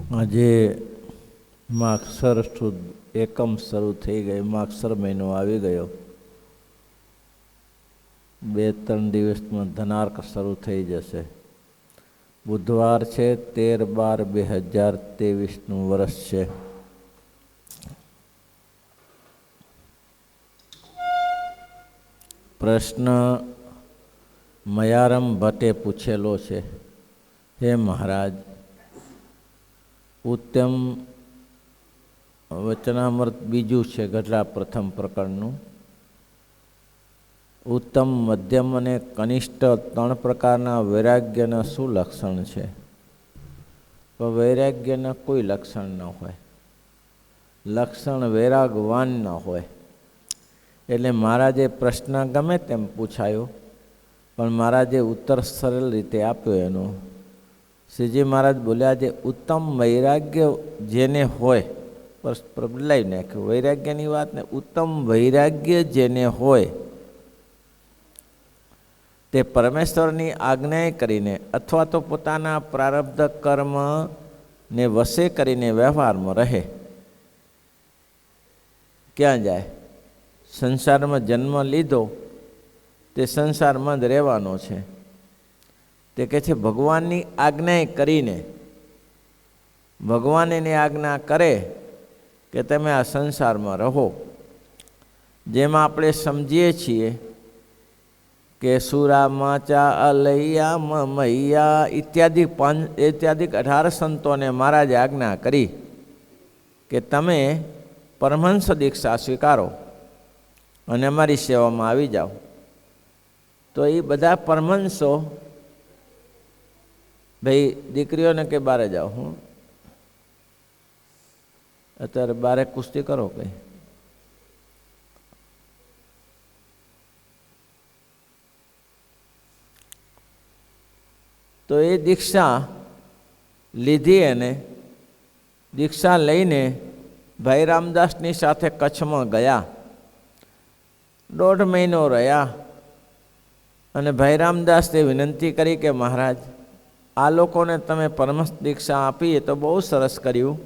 આજે માગસર સુદ એકમ શરૂ થઈ ગઈ. માગસર મહિનો આવી ગયો. 2-3 દિવસમાં ધનાર્ક શરૂ થઈ જશે. બુધવાર છે, 13/12/2023 વર્ષ છે. પ્રશ્ન મયારમ ભટ્ટે પૂછેલો છે. હે મહારાજ, ઉત્તમ વચનામૃત બીજું છે ગઢડા પ્રથમ પ્રકરણનું. ઉત્તમ, મધ્યમ અને કનિષ્ઠ 3 પ્રકારના વૈરાગ્યના શું લક્ષણ છે? પણ વૈરાગ્યના કોઈ લક્ષણ ન હોય. લક્ષણ વૈરાગવાન ન હોય. એટલે મહારાજે પ્રશ્ન ગમે તેમ પૂછાયો, પણ મહારાજે ઉત્તર સરળ રીતે આપ્યો. એનો શ્રીજી મહારાજ બોલ્યા, જે ઉત્તમ વૈરાગ્ય જેને હોય, બદલાવી નાખ્યું વૈરાગ્યની વાત ને. ઉત્તમ વૈરાગ્ય જેને હોય તે પરમેશ્વરની આજ્ઞા કરીને અથવા તો પોતાના પ્રારબ્ધ કર્મને વશે કરીને વ્યવહારમાં રહે. ક્યાં જાય? સંસારમાં જન્મ લીધો તે સંસારમાં જ રહેવાનો છે. તે કહે છે ભગવાનની આજ્ઞા કરીને, ભગવાન એની આજ્ઞા કરે કે તમે આ સંસારમાં રહો. જેમાં આપણે સમજીએ છીએ કે સુરા માચા અલૈયા મૈયા ઇત્યાદિ 18 સંતોને મહારાજે આજ્ઞા કરી કે તમે પરમહંસ દીક્ષા સ્વીકારો અને અમારી સેવામાં આવી જાઓ. તો એ બધા પરમહંસો ભાઈ દીકરીઓને કે બારે જાઓ, હું અત્યારે બારે કુસ્તી કરો કંઈ. તો એ દીક્ષા લીધી. એને દીક્ષા લઈને ભાઈ રામદાસની સાથે કચ્છમાં ગયા. 1.5 મહિનો રહ્યા. અને ભાઈ રામદાસે વિનંતી કરી કે મહારાજ, આ લોકોને તમે પરમહંસ દીક્ષા આપી એ તો બહુ સરસ કર્યું,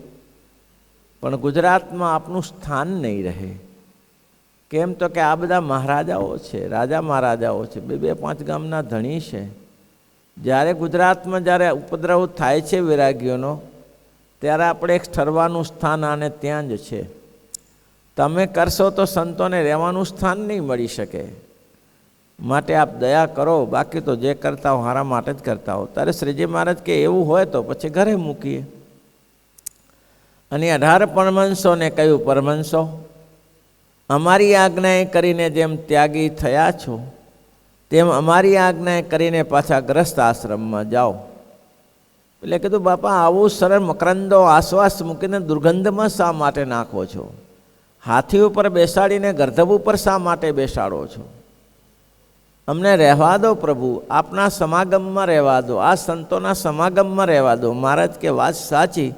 પણ ગુજરાતમાં આપનું સ્થાન નહીં રહે. કેમ? તો કે આ બધા મહારાજાઓ છે, રાજા મહારાજાઓ છે, 2-5 ગામના ધણી છે. જ્યારે ગુજરાતમાં જ્યારે ઉપદ્રવ થાય છે વૈરાગીઓનો, ત્યારે આપણે એક ઠરવાનું સ્થાન આને ત્યાં જ છે. તમે કરશો તો સંતોને રહેવાનું સ્થાન નહીં મળી શકે. માટે આપ દયા કરો, બાકી તો જે કરતા હો હારા માટે જ કરતા હો. ત્યારે શ્રીજી મહારાજ કે એવું હોય તો પછી ઘરે મૂકીએ. અને 18 પરમહંસોને કહ્યું, પરમહંસો, અમારી આજ્ઞાએ કરીને જેમ ત્યાગી થયા છો, તેમ અમારી આજ્ઞાએ કરીને પાછા ગ્રસ્ત આશ્રમમાં જાઓ. એટલે કીધું, બાપા આવું સરળ મકરંદો આશ્વાસ મૂકીને દુર્ગંધમાં શા માટે નાખો છો? હાથી ઉપર બેસાડીને ગર્ધબ ઉપર શા માટે બેસાડો છો? અમને રહેવા દો પ્રભુ, આપના સમાગમમાં રહેવા દો, આ સંતોના સમાગમમાં રહેવા દો. મહારાજ કે વાત સાચી,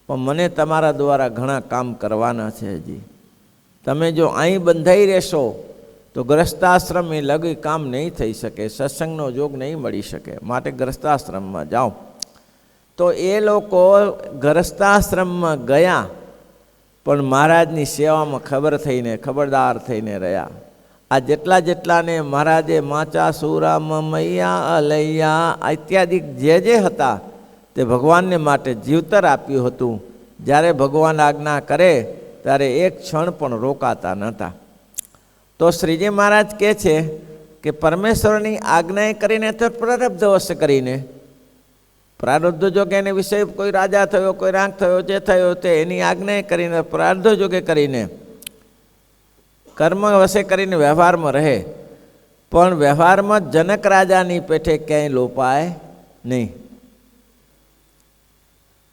પણ મને તમારા દ્વારા ઘણા કામ કરવાના છે. હજી તમે જો અહીં બંધાઈ રહેશો તો ગ્રસ્તાશ્રમ એ લગી કામ નહીં થઈ શકે, સત્સંગનો જોગ નહીં મળી શકે. માટે ગ્રસ્તાશ્રમમાં જાઓ. તો એ લોકો ગ્રસ્તાશ્રમમાં ગયા, પણ મહારાજની સેવામાં ખબરદાર થઈને રહ્યા. આ જેટલાને મહારાજે માચા સુરા મૈયા અલૈયા ઇત્યાદિ જે હતા તે ભગવાનને માટે જીવતર આપ્યું હતું. જ્યારે ભગવાન આજ્ઞા કરે ત્યારે એક ક્ષણ પણ રોકાતા નહોતા. તો શ્રીજી મહારાજ કહે છે કે પરમેશ્વરની આજ્ઞાએ કરીને તો પ્રારબ્ધ વશ કરીને, પ્રારબ્ધ જોગે એને વિષય કોઈ રાજા થયો, કોઈ રાંક થયો, જે થયો તે એની આજ્ઞાએ કરીને પ્રારબ્ધ જોગે કરીને કર્મ વશે કરીને વ્યવહારમાં રહે. પણ વ્યવહારમાં જનક રાજાની પેઠે ક્યાંય લોપાય નહીં.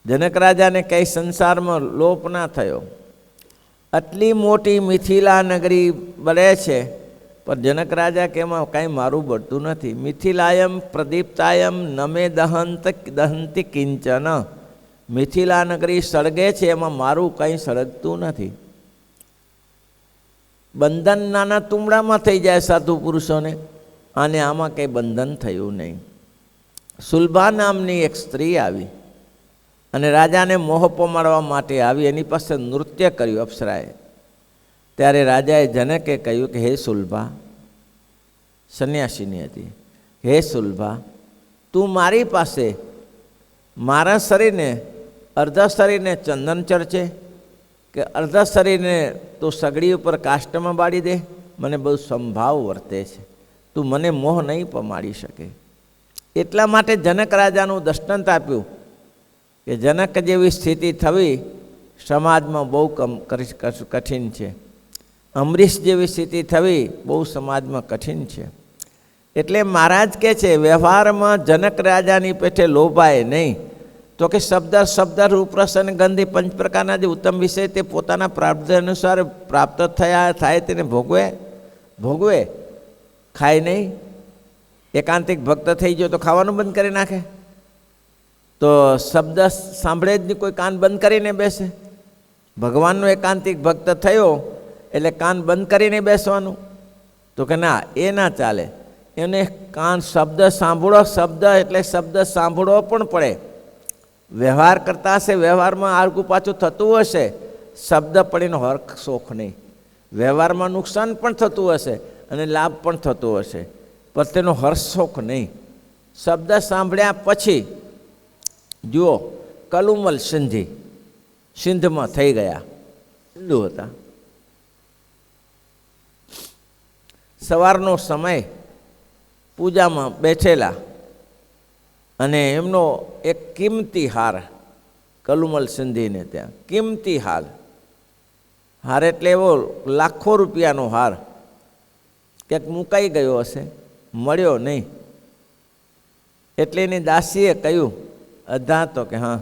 જનક રાજાને ક્યાંય સંસારમાં લોપ ના થયો. આટલી મોટી મિથિલા નગરી બળે છે, પણ જનક રાજા કે એમાં કાંઈ મારું બળતું નથી. મિથિલાયમ પ્રદીપ્તાયમ નમે દહંતિ કિંચન. મિથિલા નગરી સળગે છે, એમાં મારું કંઈ સળગતું નથી. બંધન નાના તુમડામાં થઈ જાય સાધુ પુરુષોને, અને આમાં કંઈ બંધન થયું નહીં. સુલભા નામની એક સ્ત્રી આવી. અને રાજાને મોહ પમાડવા માટે આવી એની પાસે નૃત્ય કર્યું અપ્સરાએ. ત્યારે રાજાએ જનકે કહ્યું કે હે સુલભા, સંન્યાસીની હતી, હે સુલભા, તું મારી પાસે મારા શરીરને, અર્ધા શરીરને ચંદન ચર્ચે કે અર્ધા શરીરને તું સગડી ઉપર કાષ્ટમાં બાળી દે? મને બહુ સંભાવ વર્તે છે, તું મને મોહ નહીં પમાડી શકે. એટલા માટે જનક રાજાનું દૃષ્ટાંત આપ્યું કે જનક જેવી સ્થિતિ થવી સમાજમાં બહુ કઠિન છે. અમરીશ જેવી સ્થિતિ થવી બહુ સમાજમાં કઠિન છે. એટલે મહારાજ કહે છે વ્યવહારમાં જનક રાજાની પેઠે લોભાય નહીં. તો કે શબ્દ રૂપ રસ અને ગંધ પંચ પ્રકારના જે ઉત્તમ વિષય તે પોતાના પ્રાપ્ત અનુસાર પ્રાપ્ત થાય તેને ભોગવે, ખાય નહીં. એકાંતિક ભક્ત થઈ ગયો તો ખાવાનું બંધ કરી નાખે? તો શબ્દ સાંભળે જ નહીં, કોઈ કાન બંધ કરીને બેસે? ભગવાનનો એકાંતિક ભક્ત થયો એટલે કાન બંધ કરીને બેસવાનું? તો કે ના, એ ના ચાલે. એને કાન શબ્દ સાંભળો, શબ્દ એટલે શબ્દ સાંભળવો પણ પડે. વ્યવહાર કરતા હશે, વ્યવહારમાં આગું પાછું થતું હશે, શબ્દ પડીને હર્ખ શોખ નહીં. વ્યવહારમાં નુકસાન પણ થતું હશે અને લાભ પણ થતો હશે, પણ તેનો હર્ષ શોખ નહીં. શબ્દ સાંભળ્યા પછી જુઓ, કલુમલ સિંધી સિંધમાં થઈ ગયા, હિન્દુ હતા. સવારનો સમય પૂજામાં બેઠેલા અને એમનો એક કિંમતી હાર, કલુમલ સિંધીને ત્યાં કિંમતી હાર એટલે એવો લાખો રૂપિયાનો હાર ક્યાંક મુકાઈ ગયો હશે, મળ્યો નહીં. એટલે એની દાસીએ કહ્યું, અધા તો કે હા,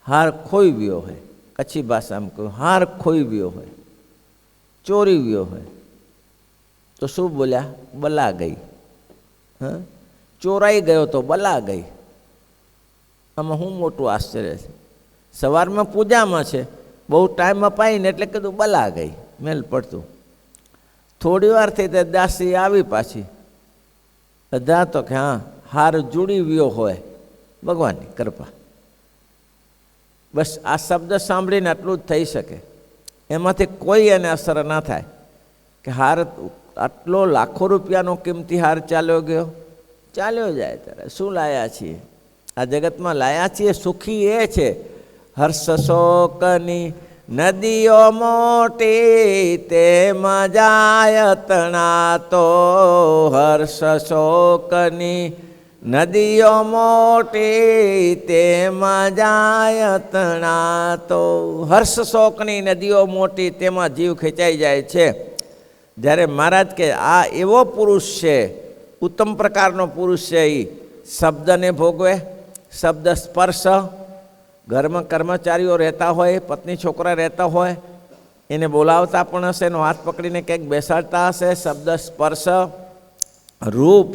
હાર ખોઈ ગયો હોય. કચ્છી ભાષામાં કહ્યું, હાર ખોઈ ગયો હોય, ચોરી ગયો હોય. તો શું બોલ્યા? બલા ગઈ. હા, ચોરાઈ ગયો તો બલા ગઈ. આમાં શું મોટું આશ્ચર્ય છે? સવારમાં પૂજામાં છે, બહુ ટાઈમ અપાઈને એટલે કીધું બલા ગઈ, મેલ પડતું. થોડી વાર થઈ તે દાસી આવી પાછી, અધા તો કે હા, હાર જુડી ગયો હોય, ભગવાનની કૃપા. બસ આ શબ્દ સાંભળીને આટલું જ થઈ શકે. એમાંથી કોઈ એને અસર ના થાય કે હાર આટલો લાખો રૂપિયાનો કિંમતી હાર ચાલ્યો ગયો. ચાલ્યો જાય ત્યારે શું લાયા છીએ? આ જગતમાં લાયા છીએ સુખી એ છે. હર્ષ શોકની નદીઓ મોટી તેમાં જાય તણાતો, હર્ષ શોકની નદીઓ મોટી તેમાં જાય તણાતો. હર્ષ શોકની નદીઓ મોટી તેમાં જીવ ખેંચાઈ જાય છે. જ્યારે મહારાજ કે આ એવો પુરુષ છે, ઉત્તમ પ્રકારનો પુરુષ છે, એ શબ્દને ભોગવે, શબ્દ સ્પર્શ. ઘરમાં કર્મચારીઓ રહેતા હોય, પત્ની છોકરા રહેતા હોય, એને બોલાવતા પણ હશે, એનો હાથ પકડીને કંઈક બેસાડતા હશે. શબ્દ સ્પર્શ, રૂપ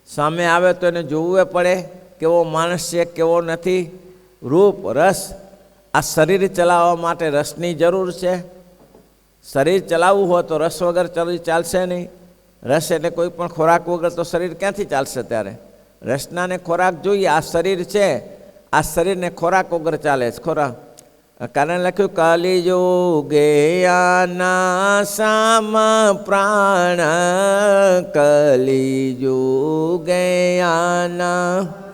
સામે આવે તો એને જોવું પડે કેવો માણસ છે, કેવો નથી. રૂપ, રસ, આ શરીર ચલાવવા માટે રસની જરૂર છે. શરીર ચલાવવું હોય તો રસ વગર ચાલશે નહીં. રસ એટલે કોઈ પણ ખોરાક વગર તો શરીર ક્યાંથી ચાલશે? ત્યારે રસનાને ખોરાક જોઈએ. આ શરીર છે, આ શરીરને ખોરાક વગર ચાલે છે. ખોરાક કારણ લખ્યું, કલિયુગે આના સામ પ્રાણ, કલિયુગે આના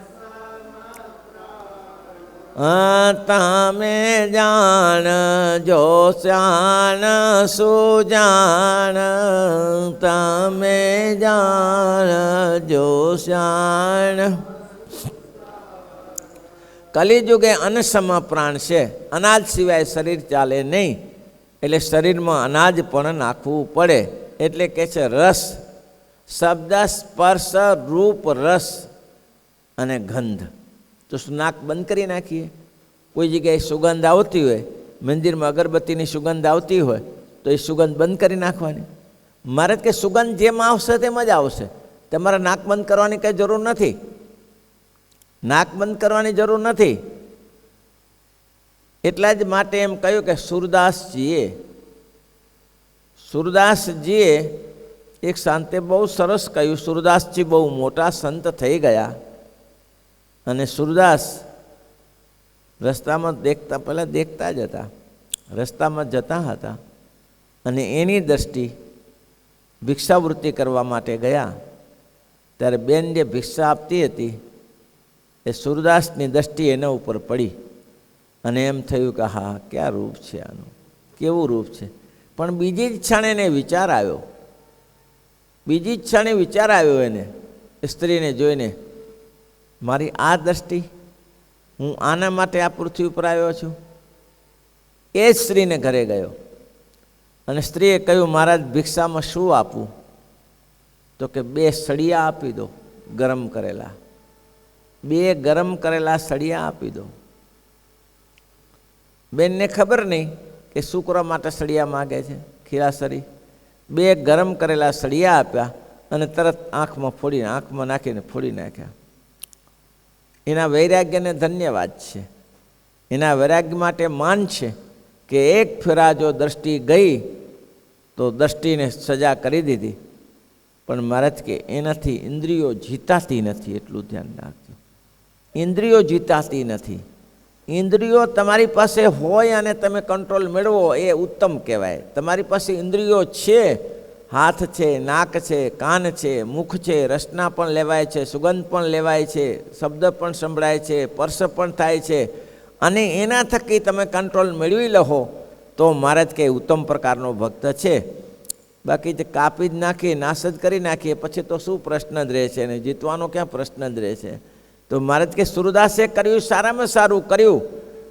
તમે જાણ જો શ્યાણ સુજાણ, તમે જાણ જો શ્યાણ. કલિયુગે અન્નસમ પ્રાણ છે. અનાજ સિવાય શરીર ચાલે નહીં. એટલે શરીરમાં અનાજ પણ નાખવું પડે. એટલે કે છે રસ, શબ્દ સ્પર્શ રૂપ રસ અને ગંધ. તો નાક બંધ કરી નાખીએ. કોઈ જગ્યાએ સુગંધ આવતી હોય, મંદિરમાં અગરબત્તીની સુગંધ આવતી હોય તો એ સુગંધ બંધ કરી નાખવાની. મારે કે સુગંધ જેમ આવશે તેમ જ આવશે. તમારે નાક બંધ કરવાની કંઈ જરૂર નથી. નાક બંધ કરવાની જરૂર નથી. એટલા જ માટે એમ કહ્યું કે સુરદાસજીએ એક સંતે બહુ સરસ કહ્યું. સુરદાસજી બહુ મોટા સંત થઈ ગયા અને સુરદાસ રસ્તામાં પહેલાં દેખતા જ હતા, રસ્તામાં જતા હતા અને એની દ્રષ્ટિ ભિક્ષાવૃત્તિ કરવા માટે ગયા ત્યારે બેન જે ભિક્ષા આપતી હતી એ સૂરદાસની દ્રષ્ટિ એના ઉપર પડી અને એમ થયું કે હા, ક્યાં રૂપ છે આનું, કેવું રૂપ છે. પણ બીજી જ ક્ષણે એને વિચાર આવ્યો, બીજી જ ક્ષણે વિચાર આવ્યો એને સ્ત્રીને જોઈને, મારી આ દ્રષ્ટિ, હું આના માટે આ પૃથ્વી ઉપર આવ્યો છું. એ જ સ્ત્રીને ઘરે ગયો અને સ્ત્રીએ કહ્યું, મહારાજ ભિક્ષામાં શું આપું? તો કે 2 સળિયા આપી દો, ગરમ કરેલા, 2 ગરમ કરેલા સળિયા આપી દો. બેનને ખબર નહીં કે શું કરવા માટે સળિયા માગે છે, ખીરાસરી. 2 ગરમ કરેલા સળિયા આપ્યા અને તરત આંખમાં નાખીને ફોડી નાખ્યા. એના વૈરાગ્યને ધન્યવાદ છે, એના વૈરાગ્ય માટે માન છે કે એક ફેરા જો દ્રષ્ટિ ગઈ તો દ્રષ્ટિને સજા કરી દીધી. પણ મહારાજ કે એનાથી ઇન્દ્રિયો જીતાતી નથી, એટલું ધ્યાન રાખજો. ઇન્દ્રિયો જીતાતી નથી. ઇન્દ્રિયો તમારી પાસે હોય અને તમે કંટ્રોલ મેળવો એ ઉત્તમ કહેવાય. તમારી પાસે ઇન્દ્રિયો છે, હાથ છે, નાક છે, કાન છે, મુખ છે, રસના પણ લેવાય છે, સુગંધ પણ લેવાય છે, શબ્દ પણ સંભળાય છે, સ્પર્શ પણ થાય છે અને એના થકી તમે કંટ્રોલ મેળવી લો તો મહારાજ કે ઉત્તમ પ્રકારનો ભક્ત છે. બાકી જે કાપી જ નાખીએ, નાશ જ કરી નાખીએ પછી તો શું પ્રશ્ન જ રહે છે અને જીતવાનો ક્યાં પ્રશ્ન જ રહે છે. તો મહારાજ કે સૂરદાસે કર્યું, સારામાં સારું કર્યું,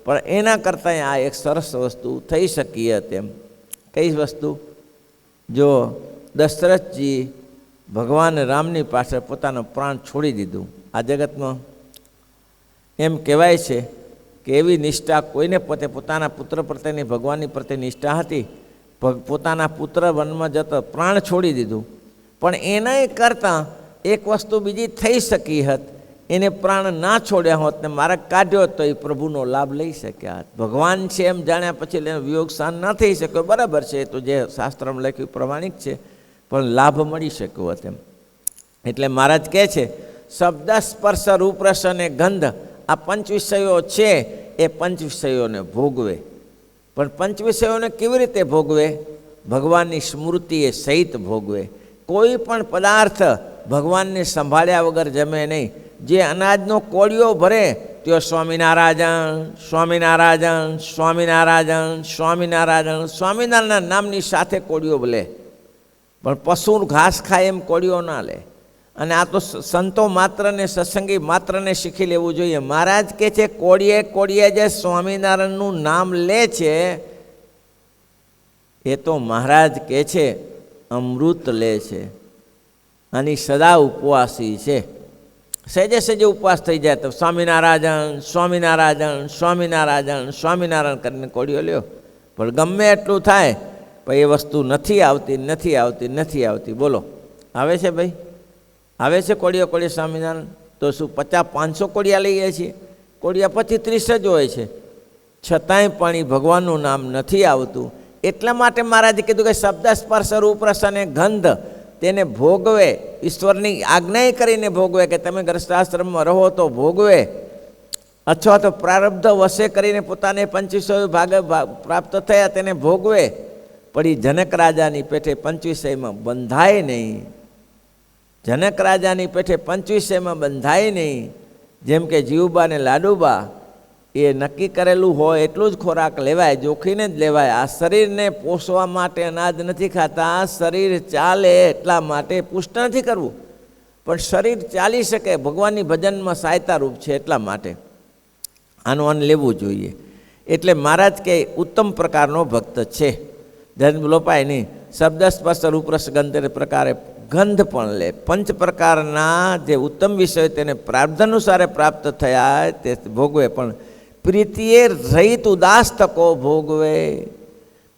પણ એના કરતાં આ એક સરસ વસ્તુ થઈ શકી તેમ. કઈ વસ્તુ? જો દશરથજી ભગવાન રામની પાછળ પોતાનો પ્રાણ છોડી દીધું. આ જગતમાં એમ કહેવાય છે કે એવી નિષ્ઠા કોઈને પોતાના પુત્ર પ્રત્યેની, ભગવાનની પ્રત્યે નિષ્ઠા હતી, પોતાના પુત્ર વનમાં જતો પ્રાણ છોડી દીધું. પણ એના કરતાં એક વસ્તુ બીજી થઈ શકી હોત, એને પ્રાણ ના છોડ્યા હોત ને માર્ગ કાઢ્યો તો એ પ્રભુનો લાભ લઈ શક્યા. ભગવાન છે એમ જાણ્યા પછી એનો વિયોગ શાન ન થઈ શક્યો, બરાબર છે, તો જે શાસ્ત્રમાં લખ્યું પ્રમાણિક છે, પણ લાભ મળી શક્યો તેમ. એટલે મહારાજ કહે છે, શબ્દ, સ્પર્શ, રૂપ, રસ અને ગંધ, આ 5 વિષયો છે એ 5 વિષયોને ભોગવે. પણ 5 વિષયોને કેવી રીતે ભોગવે? ભગવાનની સ્મૃતિએ સહિત ભોગવે. કોઈ પણ પદાર્થ ભગવાનને સંભાળ્યા વગર જમે નહીં. જે અનાજનો કોળિયો ભરે તેઓ સ્વામિનારાયણ, સ્વામિનારાયણ, સ્વામિનારાયણ, સ્વામિનારાયણ, સ્વામિનારાયણ નામની સાથે કોળિયો લે. પણ પશુ ઘાસ ખાય એમ કોળિયો ના લે. અને આ તો સંતો માત્રને, સત્સંગી માત્રને શીખી લેવું જોઈએ. મહારાજ કહે છે, કોળીએ જે સ્વામિનારાયણનું નામ લે છે એ તો મહારાજ કહે છે અમૃત લે છે. આની સદા ઉપવાસી છે. સહેજે સહેજે ઉપવાસ થઈ જાય તો સ્વામિનારાયણ, સ્વામિનારાયણ, સ્વામિનારાયણ, સ્વામિનારાયણ કરીને કોળીઓ લ્યો. પણ ગમે એટલું થાય પણ એ વસ્તુ નથી આવતી. બોલો, આવે છે ભાઈ? આવે છે કોળીઓ સ્વામિનારાયણ? તો શું 50-500 કોળિયા લઈએ છીએ? કોળિયા 25-30 જ હોય છે, છતાંય પણ એ ભગવાનનું નામ નથી આવતું. એટલા માટે મહારાજે કીધું કે શબ્દ, સ્પર્શ, રૂપ, રસ અને ગંધ તેને ભોગવે. ઈશ્વરની આજ્ઞા કરીને ભોગવે કે તમે ગ્રસ્તાશ્રમમાં રહો તો ભોગવે, અથવા તો પ્રારબ્ધ વશે કરીને પોતાને 2500 ભાગ પ્રાપ્ત થયા તેને ભોગવે. પણ એ જનક રાજાની પેઠે 2500માં બંધાય નહીં. જનક રાજાની પેઠે 2500માં બંધાય નહીં. જેમ કે જીવબા ને લાડુબા એ નક્કી કરેલું હોય એટલું જ ખોરાક લેવાય, જોખીને જ લેવાય. આ શરીરને પોષવા માટે અનાજ નથી ખાતા, શરીર ચાલે એટલા માટે પુષ્ટ નથી કરવું. પણ શરીર ચાલી શકે, ભગવાનની ભજનમાં સહાયતારૂપ છે એટલા માટે આનું અન્ન લેવું જોઈએ. એટલે મહારાજ કે ઉત્તમ પ્રકારનો ભક્ત છે. ધન લોપાય નહીં. શબ્દ, સ્પર્શ, રૂપ, રસ, ગંધ પ્રકારે ગંધ પણ લે. 5 પ્રકારના જે ઉત્તમ વિષય તેને પ્રારબ્ધાનુસારે પ્રાપ્ત થયા તે ભોગવે. પણ પ્રીતિએ રહિત ઉદાસ તકો ભોગવે.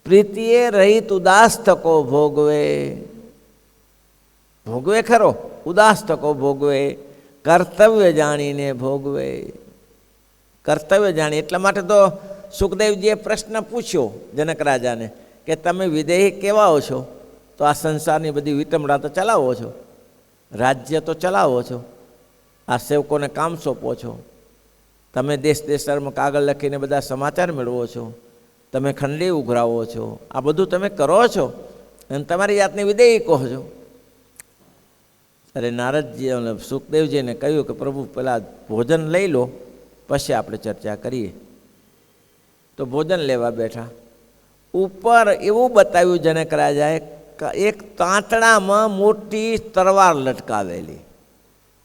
પ્રીતિએ રહિત ઉદાસ તકો ભોગવે. ભોગવે ખરો, ઉદાસ તકો ભોગવે. કર્તવ્ય જાણીને ભોગવે. કર્તવ્ય જાણી. એટલા માટે તો સુખદેવજીએ પ્રશ્ન પૂછ્યો જનક રાજાને કે તમે વિદેહી કેવાઓ છો? તો આ સંસારની બધી વિટમડા તો ચલાવો છો, રાજ્ય તો ચલાવો છો, આ સેવકોને કામ સોંપો છો, તમે દેશ દેશારમાં કાગળ લખીને બધા સમાચાર મેળવો છો, તમે ખંડલી ઉઘરાવો છો, આ બધું તમે કરો છો અને તમારી જાતને વિદેયી કહો છો. અરે નારદજી અને સુખદેવજીને કહ્યું કે પ્રભુ પેલા ભોજન લઈ લો, પછી આપણે ચર્ચા કરીએ. તો ભોજન લેવા બેઠા. ઉપર એવું બતાવ્યું જનક રાજાએ, એક તાંતણામાં મોટી તરવાર લટકાવેલી,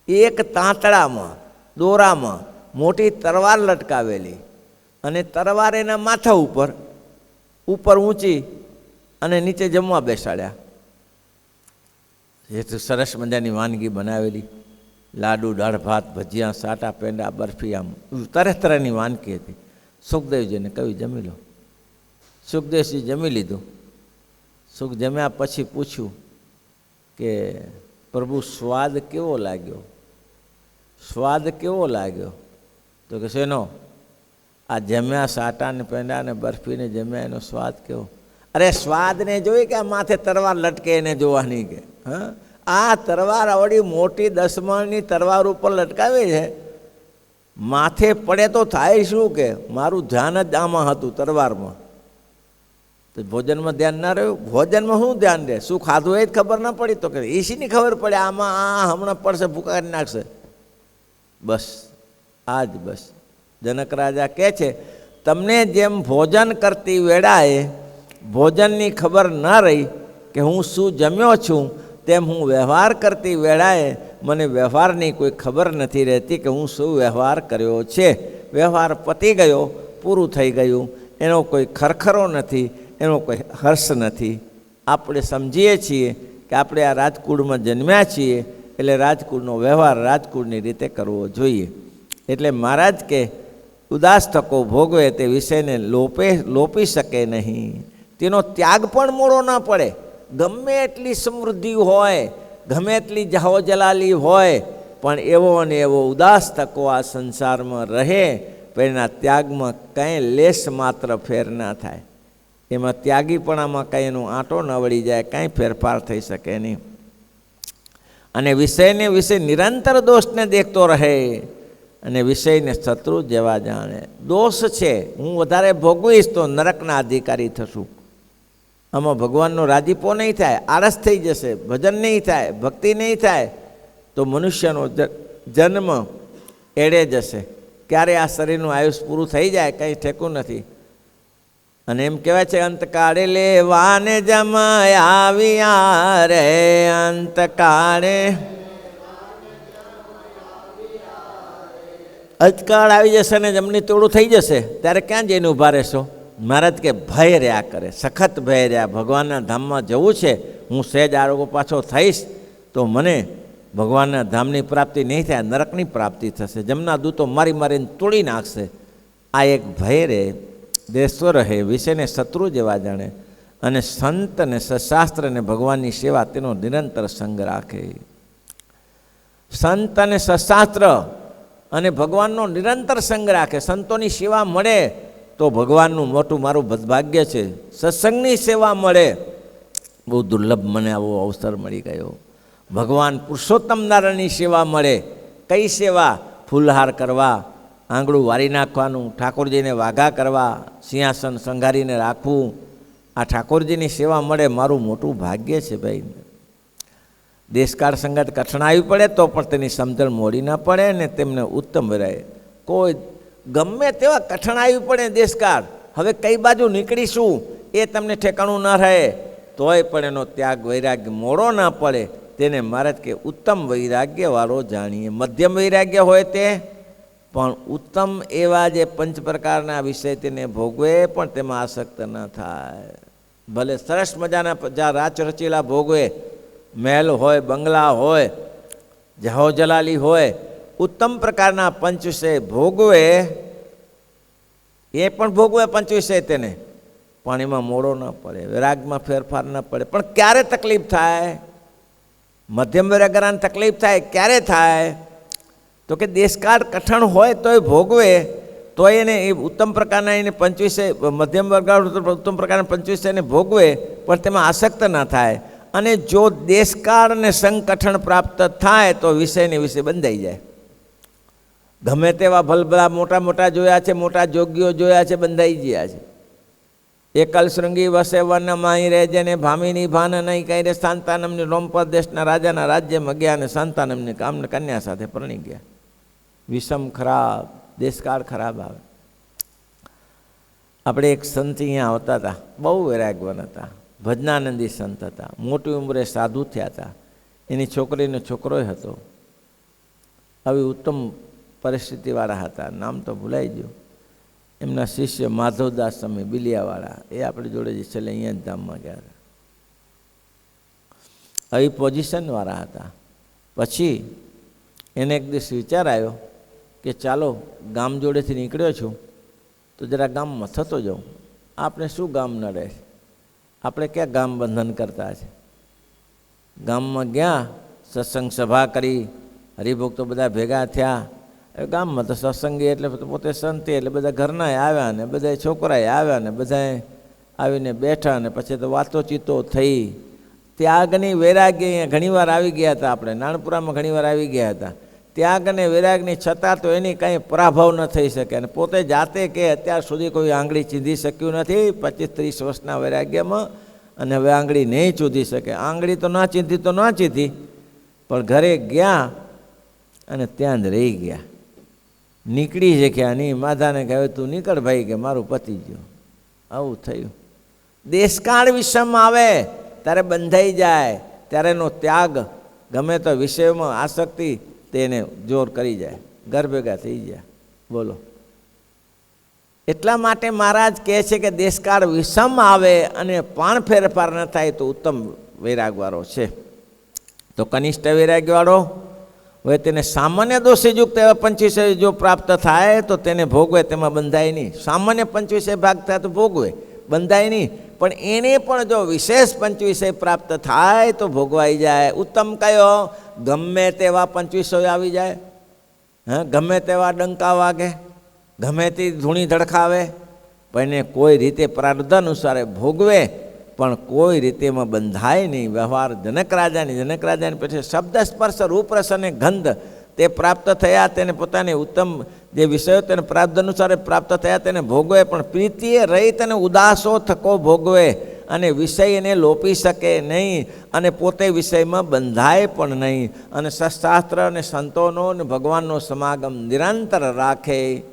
એક તાંતણામાં દોરામાં મોટી તરવાર લટકાવેલી, અને તરવાર એના માથા ઉપર ઉપર ઊંચી અને નીચે જમવા બેસાડ્યા. એ તો સરસ મજાની વાનગી બનાવેલી, લાડુ, દાળ ભાત, ભજીયા, સાટા, પેંડા, બરફી, આમ તરહ તરહની વાનગી હતી. સુખદેવજીને કહ્યું જમી લો. સુખદેવજી જમી લીધું. સુખ જમ્યા પછી પૂછ્યું કે પ્રભુ સ્વાદ કેવો લાગ્યો? સ્વાદ કેવો લાગ્યો? તો કે શેનો? આ જમ્યા સાટા ને પેંડા ને બરફીને જમ્યા એનો સ્વાદ કેવો? અરે સ્વાદને જોઈ કે આ માથે તરવાર લટકે એને જોવાની કે હા, આ તરવાર આવડી મોટી 10 મણની તરવાર ઉપર લટકાવી છે, માથે પડે તો થાય શું? કે મારું ધ્યાન જ આમાં હતું, તરવારમાં. તો ભોજનમાં ધ્યાન ના રહ્યું. ભોજનમાં શું ધ્યાન રહે? શું ખાધું એ જ ખબર ના પડી? તો કે એસીની ખબર પડે આમાં આ હમણાં પડશે, ભૂકા કરી નાખશે. બસ આ જ બસ જનક રાજા કહે છે, તમને જેમ ભોજન કરતી વેળાએ ભોજનની ખબર ન રહી કે હું શું જમ્યો છું, તેમ હું વ્યવહાર કરતી વેળાએ મને વ્યવહારની કોઈ ખબર નથી રહેતી કે હું શું વ્યવહાર કર્યો છે. વ્યવહાર પતી ગયો, પૂરું થઈ ગયું, એનો કોઈ ખરખરો નથી, એનો કોઈ હર્ષ નથી. આપણે સમજીએ છીએ કે આપણે આ રાજકુળમાં જન્મ્યા છીએ, એટલે રાજકુળનો વ્યવહાર રાજકુળની રીતે કરવો જોઈએ. એટલે મહારાજ કે ઉદાસ થકો ભોગવે તે વિષયને લોપી શકે નહીં, તેનો ત્યાગ પણ મોડો ના પડે. ગમે એટલી સમૃદ્ધિ હોય, ગમે એટલી જાહો જલાલી હોય, પણ એવો અને એવો ઉદાસ થકો આ સંસારમાં રહે, પણ એના ત્યાગમાં કંઈ લેશ માત્ર ફેર ના થાય. એમાં ત્યાગીપણામાં કંઈ એનો આંટો ન વળી જાય, કાંઈ ફેરફાર થઈ શકે નહીં. અને વિષયને વિષય નિરંતર દોષને દેખતો રહે અને વિષયને શત્રુ જેવા જાણે. દોષ છે, હું વધારે ભોગવીશ તો નરકના અધિકારી થશું. આમાં ભગવાનનો રાજીપો નહીં થાય, આળસ થઈ જશે, ભજન નહીં થાય, ભક્તિ નહીં થાય, તો મનુષ્યનો જન્મ એળે જશે. ક્યારે આ શરીરનું આયુષ પૂરું થઈ જાય કંઈ ઠેકું નથી. અને એમ કહેવાય છે, અંતકાળે લેવાને જમાય આવ્યા રે, અંતકાળે અજકાળ આવી જશે ને જમણી તોડું થઈ જશે, ત્યારે ક્યાં જઈને ઊભા રહેશો? મહારાજ કે ભય રહ્યા કરે, સખત ભય રહ્યા. ભગવાનના ધામમાં જવું છે, હું સહેજ આરોગ્ય પાછો થઈશ તો મને ભગવાનના ધામની પ્રાપ્તિ નહીં થાય, નરકની પ્રાપ્તિ થશે, જમના દૂતો મારી મારીને તોડી નાખશે. આ એક ભય રહે, દેશો રહે, વિષયને શત્રુ જેવા જાણે. અને સંત અને સશાસ્ત્ર અને ભગવાનની સેવા તેનો નિરંતર સંગ રાખે. સંત અને સશાસ્ત્ર અને ભગવાનનો નિરંતર સંગ રાખે. સંતોની સેવા મળે તો ભગવાનનું મોટું મારું ભાગ્ય છે. સત્સંગની સેવા મળે, બહુ દુર્લભ મને આવો અવસર મળી ગયો. ભગવાન પુરુષોત્તમ નારાયણની સેવા મળે. કઈ સેવા? ફૂલહાર કરવા, આંગળું વારી નાખવાનું, ઠાકોરજીને વાઘા કરવા, સિંહાસન સંઘારીને રાખવું, આ ઠાકોરજીની સેવા મળે, મારું મોટું ભાગ્ય છે ભાઈ. દેશકાળ સંગત કઠણાઈ પડે તો પણ તેની સમજણ મોડી ના પડે ને તેમને ઉત્તમ રહે. કોઈ ગમે તેવા કઠણાઈ પડે દેશકાળ, હવે કઈ બાજુ નીકળીશું એ તમને ઠેકાણું ન રહે, તોય પણ એનો ત્યાગ વૈરાગ્ય મોડો ના પડે, તેને મહારાજ કે ઉત્તમ વૈરાગ્યવાળો જાણીએ. મધ્યમ વૈરાગ્ય હોય તે પણ ઉત્તમ એવા જે 5 પ્રકારના વિષય તેને ભોગવે પણ તેમાં આસક્ત ન થાય. ભલે સરસ મજાના જ્યાં રાચ રચેલા ભોગવે, મહેલ હોય, બંગલા હોય, જાહો જલાલી હોય, ઉત્તમ પ્રકારના 5 વિષય ભોગવે, એ પણ ભોગવે 5 વિષય તેને, પણ એમાં મોડો ન પડે, વૈરાગમાં ફેરફાર ન પડે. પણ ક્યારે તકલીફ થાય? મધ્યમ વૈરાગ્યને તકલીફ થાય ક્યારે થાય? તો કે દેશકાળ કઠણ હોય તોય ભોગવે, તો એને એ ઉત્તમ પ્રકારના એને 5 વિષય, મધ્યમ વર્ગ ઉત્તમ પ્રકારના 5 વિષયને ભોગવે પણ તેમાં આસક્ત ન થાય. અને જો દેશકાળ અને સંકઠણ પ્રાપ્ત થાય તો વિષયને વિષય બંધાઈ જાય. ગમે તેવા ભલભલા મોટા મોટા જોયા છે, મોટા જોગીઓ જોયા છે, બંધાઈ ગયા છે. એકલ શૃંગી વસે વન માહી રહે જેને ભામીની ભાન નહીં કહી રે શાંતાનમની રોમપર દેશના રાજાના રાજ્યમાં ગયા અને શાંતાનમની કામને કન્યા સાથે પરણી ગયા. વિષમ ખરાબ, દેશકાળ ખરાબ આવે. આપણે એક સંત અહીંયા આવતા હતા, બહુ વૈરાગવાન હતા, ભજનાનંદી સંત હતા, મોટી ઉંમરે સાધુ થયા હતા. એની છોકરીનો છોકરો હતો, આવી ઉત્તમ પરિસ્થિતિવાળા હતા, નામ તો ભૂલાઈ ગયું. એમના શિષ્ય માધવદાસ સ્વામી બિલિયાવાળા, એ આપણી જોડે જે છેલ્લે અહીંયા જ ધામમાં ગયા હતા. આવી પોઝિશનવાળા હતા. પછી એને એક દિવસ વિચાર આવ્યો કે ચાલો ગામ જોડેથી નીકળ્યો છું તો જરા ગામમાં થતો જાઉં. આપણે શું ગામ નડે છે, આપણે ક્યાં ગામ બંધન કરતા છે. ગામમાં ગયા, સત્સંગ સભા કરી, હરિભક્તો બધા ભેગા થયા. ગામમાં તો સત્સંગી એટલે પોતે સંતી એટલે બધા ઘરના આવ્યા ને બધા છોકરાએ આવ્યા ને બધાએ આવીને બેઠા ને પછી તો વાતોચીતો થઈ. ત્યાગની વૈરાગ્ય અહીંયા ઘણીવાર આવી ગયા હતા. આપણે નાણપુરામાં ઘણીવાર આવી ગયા હતા. ત્યાગ અને વૈરાગની છતાં તો એની કંઈ પરાભવ ન થઈ શકે. અને પોતે જાતે કે અત્યાર સુધી કોઈ આંગળી ચીંધી શક્યું નથી 25-30 વર્ષના વૈરાગ્યમાં, અને હવે આંગળી નહીં ચૂંધી શકે. આંગળી તો ના ચીંધી તો ના ચીંધી, પણ ઘરે ગયા અને ત્યાં જ રહી ગયા. નીકળી શક્યા નહીં. માધાને કહ્યું તું નીકળ ભાઈ, કે મારું પતી ગયું. આવું થયું. દેશકાળ વિષમ આવે ત્યારે બંધાઈ જાય, ત્યારે એનો ત્યાગ, ગમે તો વિષયમાં આસક્તિ તેને જોર કરી જાય, ઘર ભેગા થઈ જાય. બોલો, એટલા માટે મહારાજ કહે છે કે દેશકાળ વિષમ આવે અને પણ ફેરફાર ન થાય તો ઉત્તમ વૈરાગવાળો છે. તો કનિષ્ઠ વૈરાગ્યવાળો હવે તેને સામાન્ય દોષયુક્ત એવા 25 જો પ્રાપ્ત થાય તો તેને ભોગવે, તેમાં બંધાય નહીં. સામાન્ય 25 ભાગ થાય તો ભોગવે, બંધાય નહીં. પણ એને પણ જો વિશેષ 25 પ્રાપ્ત થાય તો ભોગવાઈ જાય. ઉત્તમ કયો? ગમે તેવા 25 આવી જાય, હા, ગમે તેવા ડંકા વાગે, ગમે તે ધૂણી ધડકાવે, પણ એને કોઈ રીતે પ્રારબ્ધ અનુસારે ભોગવે, પણ કોઈ રીતે એમાં બંધાય નહીં. વ્યવહાર જનક રાજાની પછી શબ્દ સ્પર્શ રૂપ રસ અને ગંધ તે પ્રાપ્ત થયા, તેને પોતાની ઉત્તમ જે વિષયો તેને પ્રાપ્ત અનુસારે પ્રાપ્ત થયા તેને ભોગવે, પણ પ્રીતિએ રહિત અને ઉદાસો થકો ભોગવે, અને વિષય એને લોપી શકે નહીં, અને પોતે વિષયમાં બંધાય પણ નહીં. અને સત્શાસ્ત્ર અને સંતોનો અને ભગવાનનો સમાગમ નિરંતર રાખે,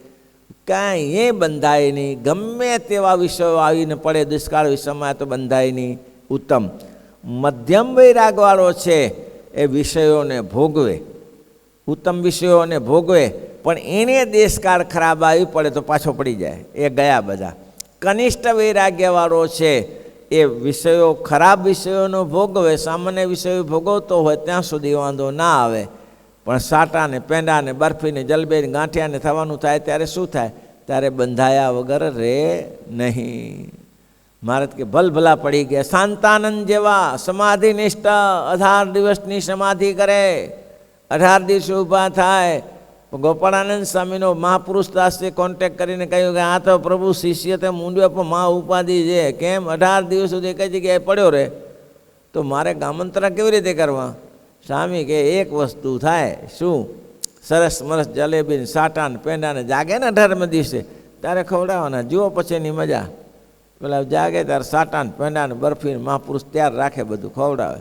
કાંઈ એ બંધાય નહીં. ગમે તેવા વિષયો આવીને પડે, દુષ્કાળ વિષયમાં તો બંધાય નહીં. ઉત્તમ મધ્યમ વૈરાગવાળો છે એ વિષયોને ભોગવે, ઉત્તમ વિષયોને ભોગવે, પણ એને દેશકાળ ખરાબ આવી પડે તો પાછો પડી જાય, એ ગયા બધા. કનિષ્ઠ વૈરાગ્યવાળો છે એ વિષયો, ખરાબ વિષયોનો ભોગવે, સામાન્ય વિષયો ભોગવતો હોય ત્યાં સુધી વાંધો ના આવે, પણ સાટા ને પેંડા ને બરફી ને જલબે ને ગાંઠિયા ને થવાનું થાય ત્યારે શું થાય? ત્યારે બંધાયા વગર રે નહીં. મહારાજ કે ભલભલા પડી ગયા. શાંતાનંદ જેવા સમાધિનિષ્ઠ 18 દિવસની સમાધિ કરે, 18 દિવસ ઊભા થાય. ગોપાળાનંદ સ્વામીનો મહાપુરુષ દાસે કોન્ટેક્ટ કરીને કહ્યું કે આ તો પ્રભુ શિષ્ય તે મૂંડ્યો પણ મહા ઉપાધિ છે, કેમ 18 દિવસ સુધી કઈ જગ્યાએ પડ્યો રહે, તો મારે ગામંત્રા કેવી રીતે કરવા? સ્વામી કે એક વસ્તુ થાય, શું? સરસ મરસ જલેબી સાટા ને પેંડા ને જાગે ને 18મા દિવસે ત્યારે ખવડાવવાના, જુઓ પછી એની મજા. પેલા જાગે ત્યારે સાટા ને પેંડા ને બરફી ને મહાપુરુષ તૈયાર રાખે, બધું ખવડાવે.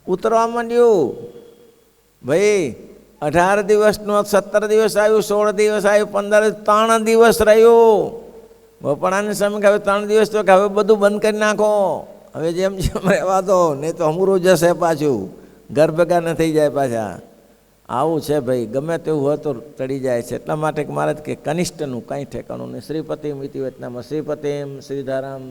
ઉતરવા માંડ્યું ભાઈ. 18 દિવસનું 17 દિવસ આવ્યું, 16 દિવસ આવ્યું, 15, 3 દિવસ રહ્યું. ગોપાળાનંદ સ્વામી કહે 3 દિવસ તો હવે બધું બંધ કરી નાખો, હવે જેમ જેમ રહેવા દો, નહીં તો અમરું જશે પાછું, ઘર ભેગા ન થઈ જાય પાછા. આવું છે ભાઈ, ગમે તેવું હોય તો ચડી જાય છે. એટલા માટે મહારાજ કે કનિષ્ઠનું કાંઈ ઠેકાણું નહીં. શ્રીપતિમ ઇતિ વચનામાં શ્રીપતિમ શ્રીધારામ